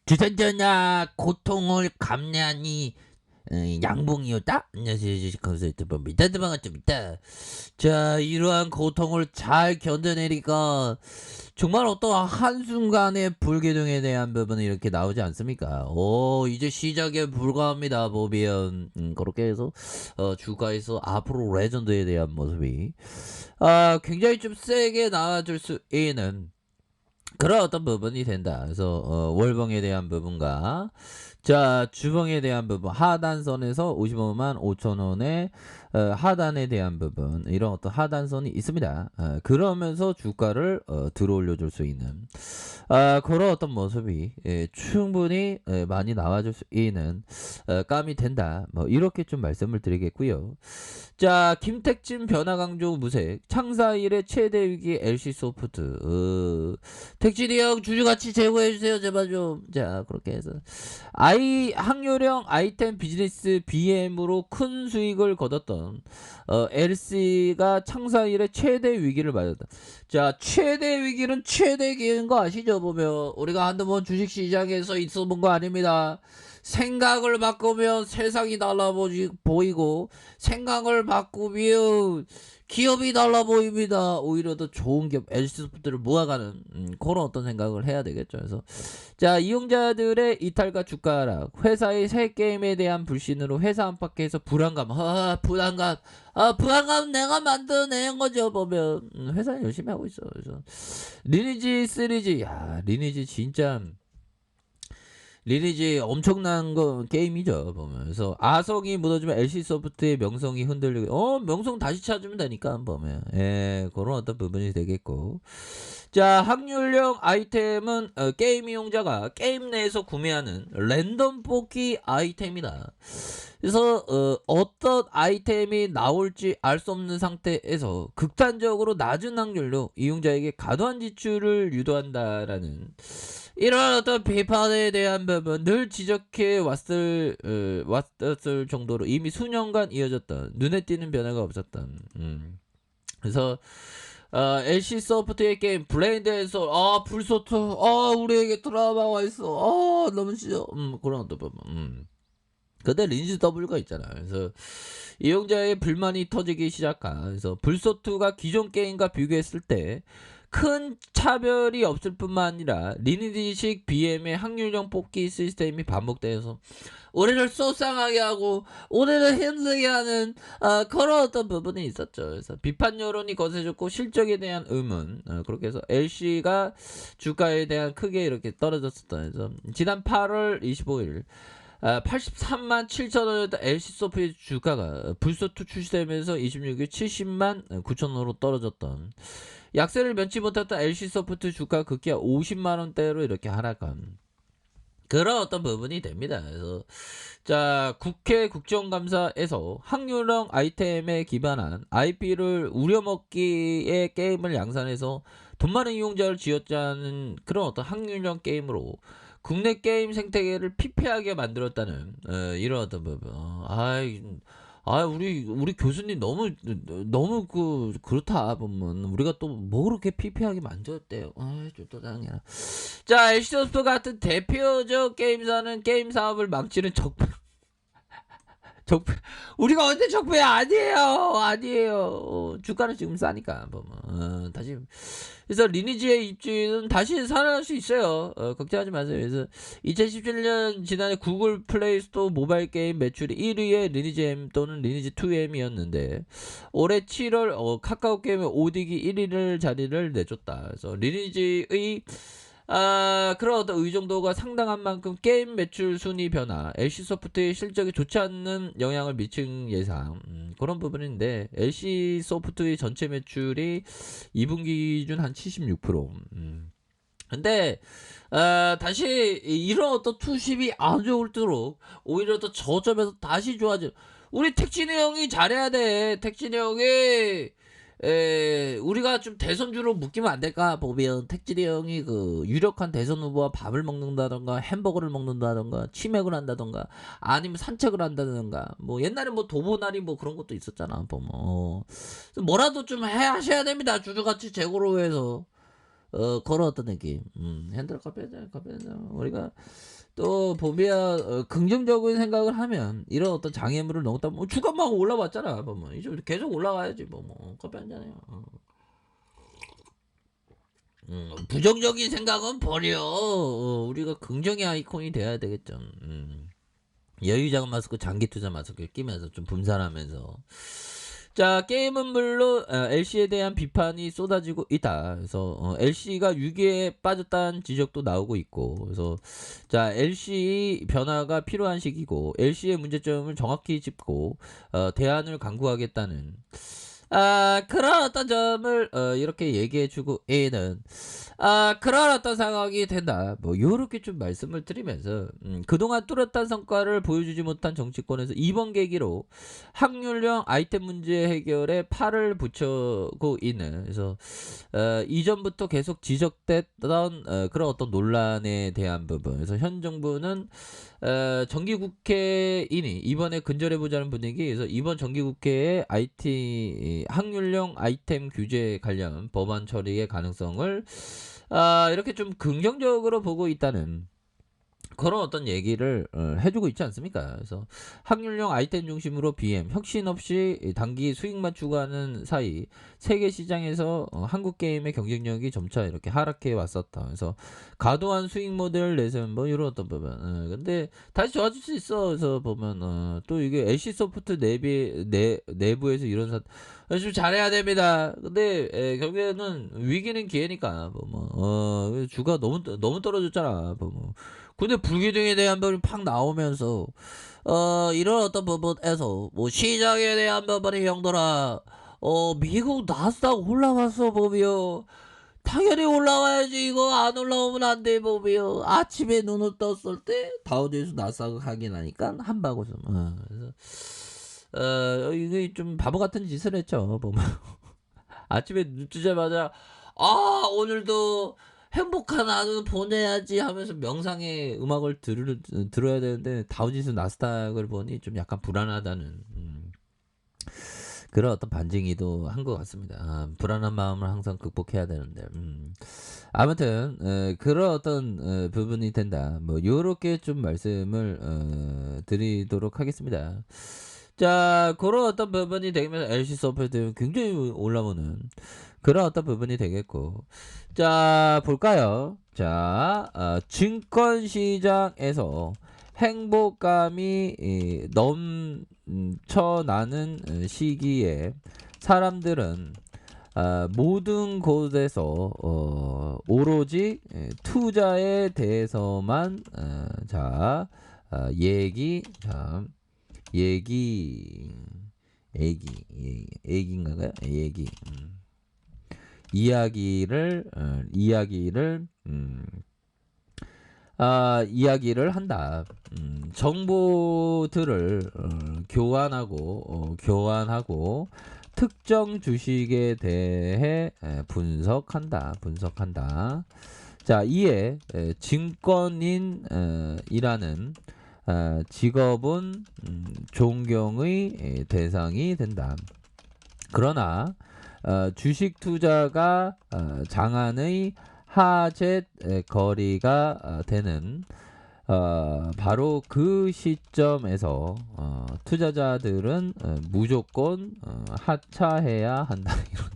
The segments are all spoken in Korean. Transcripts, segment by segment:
주선전야 고통을 감내하니 양봉이었다. 안녕하세요, 주식consultant입니다. 반갑습니다. 자, 이러한 고통을 잘 견뎌내니까 정말 어떤 한순간의 불균형에 대한 부분이 이렇게 나오지 않습니까? 오, 이제 시작에 불과합니다, 보면. 그렇게 해서 주가에서 앞으로 레전드에 대한 모습이 굉장히 좀 세게 나와줄 수 있는 그런 어떤 부분이 된다. 그래서 월봉에 대한 부분과 자, 주봉에 대한 부분, 하단선에서 55만 5천 원의 하단에 대한 부분, 이런 어떤 하단선이 있습니다. 그러면서 주가를 들어올려 줄 수 있는 그런 어떤 모습이 충분히 많이 나와줄 수 있는 감이 된다. 뭐 이렇게 좀 말씀을 드리겠고요. 자, 김택진 변화강조 무색 창사일의 최대 위기 LC소프트 택진이 형 주주가치 제고해주세요 제발 좀. 자, 그렇게 해서 항요령 아이템 비즈니스 BM으로 큰 수익을 거뒀던 LC가 창사일의 최대 위기를 맞았다. 자, 최대 위기는 최대 기회인 거 아시죠? 보면 우리가 한두 번 주식시장에서 있어 본 거 아닙니다. 생각을 바꾸면 세상이 달라 보이고 생각을 바꾸면 기업이 달라 보입니다. 오히려 더 좋은 기업 LC소프트를 모아가는 그런 어떤 생각을 해야 되겠죠. 그래서 자, 이용자들의 이탈과 주가 하락, 회사의 새 게임에 대한 불신으로 회사 안팎에서 불안감, 불안감 내가 만들어낸 거죠. 보면 회사는 열심히 하고 있어. 그래서 리니지 시리즈, 야, 리니지 엄청난 거 게임이죠. 보면 그래서 아성이 무너지면 LC소프트의 명성이 흔들리고 명성 다시 찾으면 되니까 보면 그런 어떤 부분이 되겠고. 자, 확률형 아이템은 게임 이용자가 게임 내에서 구매하는 랜덤 뽑기 아이템이다. 그래서 어떤 아이템이 나올지 알 수 없는 상태에서 극단적으로 낮은 확률로 이용자에게 과도한 지출을 유도한다라는 이런 어떤 비판에 대한 부분 늘 지적해 왔을 정도로 이미 수년간 이어졌던 눈에 띄는 변화가 없었던 그래서 LC소프트의 게임 블레인드에서 불소트 우리에게 트라우마가 있어 너무 싫어 그런 어떤 부분 근데 린즈 W가 있잖아. 그래서 이용자의 불만이 터지기 시작한 그래서 불소트가 기존 게임과 비교했을 때 큰 차별이 없을 뿐만 아니라 리니지식 BM의 확률형 뽑기 시스템이 반복되어서 우리를 속상하게 하고 우리를 힘들게 하는 그런 어떤 부분이 있었죠. 그래서 비판 여론이 거세졌고 실적에 대한 의문 그렇게 해서 LC가 주가에 대한 크게 이렇게 떨어졌었던 그래서 지난 8월 25일 83만 7천 원이었던 LC소프트의 주가가 불소트 출시되면서 26일 70만 9천 원으로 떨어졌던 약세를 면치 못했던 LC소프트 주가 급기야 50만 원대로 이렇게 하락한 그런 어떤 부분이 됩니다. 그래서 자, 국회 국정감사에서 확률형 아이템에 기반한 IP를 우려먹기의 게임을 양산해서 돈 많은 이용자를 쥐어짜는 그런 어떤 확률형 게임으로 국내 게임 생태계를 피폐하게 만들었다는 이런 어떤 부분. 우리 교수님 너무 그렇다 보면 우리가 또 뭐 그렇게 피폐하게 만들었대요. 좀 짜증나. 자, LC소프트 같은 대표적 게임사는 게임 사업을 망치는 적폐 우리가 언제 적폐 아니에요. 주가는 지금 싸니까 보면 다시 그래서 리니지의 입지는 다시 살아날 수 있어요. 걱정하지 마세요. 그래서 2017년 지난해 구글 플레이 스토어 모바일 게임 매출이 1위의 리니지 M 또는 리니지 2M이었는데 올해 7월 카카오 게임의 오디기 1위를 자리를 내줬다. 그래서 리니지의 그런 어떤 의존도가 상당한 만큼 게임 매출 순위 변화, LC소프트의 실적이 좋지 않는 영향을 미친 예상 그런 부분인데 LC소프트의 전체 매출이 2분기 기준 한 76%. 근데 다시 이런 어떤 투심이 안 좋을수록 오히려 더 저점에서 다시 좋아져. 우리 택진이 형이 잘해야 돼. 택진이 형이 우리가 좀 대선주로 묶이면 안 될까 보면 택진이 형이 그 유력한 대선 후보와 밥을 먹는다던가 햄버거를 먹는다던가 치맥을 한다던가 아니면 산책을 한다던가 뭐 옛날에 뭐 도보날이 뭐 그런 것도 있었잖아 보면 뭐라도 좀 하셔야 됩니다 주주가치 제고로 해서 그런 어떤 느낌 핸들 카페자 우리가 또 보면 긍정적인 생각을 하면 이런 어떤 장애물을 넘었다 뭐 주가 막 올라왔잖아. 보면 이제 계속 올라가야지 뭐 커피 한 잔해요. 부정적인 생각은 버려. 우리가 긍정의 아이콘이 돼야 되겠죠. 여유자금 마스크, 장기 투자 마스크를 끼면서 좀 분산하면서. 자, 게임은 물론 LC에 대한 비판이 쏟아지고 있다. 그래서 LC가 위기에 빠졌다는 지적도 나오고 있고, 그래서 자 LC 변화가 필요한 시기고 LC의 문제점을 정확히 짚고 대안을 강구하겠다는 그런 어떤 점을 이렇게 얘기해주고 있는 그런 어떤 상황이 된다. 뭐 요렇게 좀 말씀을 드리면서 그동안 뚜렷한 성과를 보여주지 못한 정치권에서 이번 계기로 확률형 아이템 문제 해결에 팔을 붙이고 있는 그래서 이전부터 계속 지적됐던 그런 어떤 논란에 대한 부분. 그래서 현 정부는 정기국회이니 이번에 근절해보자는 분위기. 그래서 이번 정기국회에 IT 확률형 아이템 규제 관련 법안 처리의 가능성을 이렇게 좀 긍정적으로 보고 있다는 그런 어떤 얘기를 해주고 있지 않습니까? 그래서 확률형 아이템 중심으로 BM 혁신 없이 단기 수익만 추구하는 사이 세계 시장에서 한국 게임의 경쟁력이 점차 이렇게 하락해 왔었다. 그래서 과도한 수익 모델을 내세운 뭐 이런 어떤 부분. 근데 다시 좋아질 수 있어. 그래서 보면 또 이게 LC 소프트 내부에서 이런 좀 잘해야 됩니다. 근데 결국에는 위기는 기회니까 주가 너무 떨어졌잖아. 근데 불기둥에 대한 부분이 팍 나오면서 이런 어떤 부분에서 뭐 시장에 대한 부분이 형들아 미국 나스닥 올라왔어 보면 당연히 올라와야지. 이거 안 올라오면 안 돼 보면 아침에 눈을 떴을 때 다우지수 나스닥 확인하니까 한바구음. 그래서 이게 좀 바보 같은 짓을 했죠 보면. 아침에 눈 뜨자마자 오늘도 행복한 하루 보내야지 하면서 명상의 음악을 들어야 되는데 다우지수 나스닥을 보니 좀 약간 불안하다는 그런 어떤 반증이도 한 것 같습니다. 불안한 마음을 항상 극복해야 되는데 아무튼 그런 어떤 부분이 된다. 뭐 요렇게 좀 말씀을 드리도록 하겠습니다. 자, 그런 어떤 부분이 되면 LC 소프트 굉장히 올라오는 그런 어떤 부분이 되겠고. 자, 볼까요? 자, 증권시장에서 행복감이 넘쳐나는 시기에 사람들은 모든 곳에서 오로지 투자에 대해서만 얘기인가요? 이야기를 한다. 정보들을 교환하고 특정 주식에 대해 분석한다. 자, 이에 증권인이라는 직업은 존경의 대상이 된다. 그러나 주식 투자가 장안의 하재 거리가 되는 바로 그 시점에서 투자자들은 무조건 하차해야 한다. 이런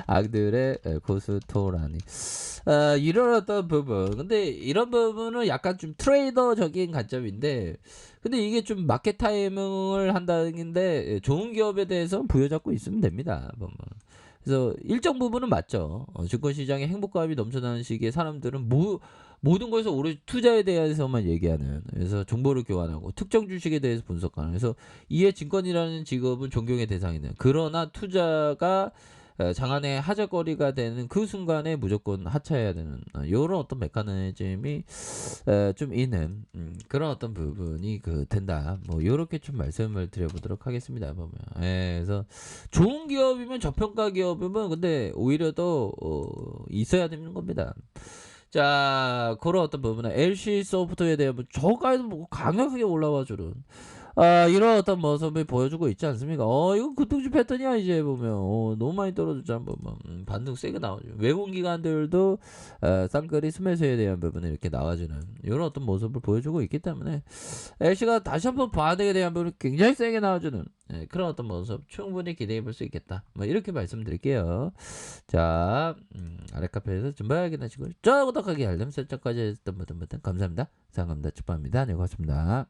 악들의 고스토라니. 이런 어떤 부분. 근데 이런 부분은 약간 좀 트레이더적인 관점인데, 근데 이게 좀 마켓 타이밍을 한다는 건데 좋은 기업에 대해서 부여잡고 있으면 됩니다. 그래서 일정 부분은 맞죠. 증권시장에 행복감이 넘쳐나는 시기에 사람들은 모든 것을 오로지 투자에 대해서만 얘기하는. 그래서 정보를 교환하고 특정 주식에 대해서 분석하는. 그래서 이에 증권이라는 직업은 존경의 대상이네. 그러나 투자가 장안의 하자거리가 되는 그 순간에 무조건 하차해야 되는 이런 어떤 메커니즘이 좀 있는 그런 어떤 부분이 된다. 뭐 요렇게 좀 말씀을 드려보도록 하겠습니다. 보면 그래서 좋은 기업이면 저평가 기업이면 근데 오히려 더 있어야 되는 겁니다. 자, 그런 어떤 부분은 LC 소프트에 대한 저가에도 뭐 강력하게 올라와 주는 이런 어떤 모습을 보여주고 있지 않습니까? 이건 급등주 패턴이야 이제 보면. 너무 많이 떨어졌잖아 보면. 반등 세게 나오죠. 외국 기관들도 쌍끌이 스매스에 대한 부분을 이렇게 나와주는 이런 어떤 모습을 보여주고 있기 때문에 LC가 다시 한번 바닥에 대한 부분을 굉장히 세게 나와주는 그런 어떤 모습 충분히 기대해 볼 수 있겠다. 뭐 이렇게 말씀드릴게요. 자, 아래 카페에서 준비 확인하시고, 좋아요, 구독하기, 알림 설정까지 해주셨던 분들 감사합니다. 상감다 축복합니다. 네, 고맙습니다.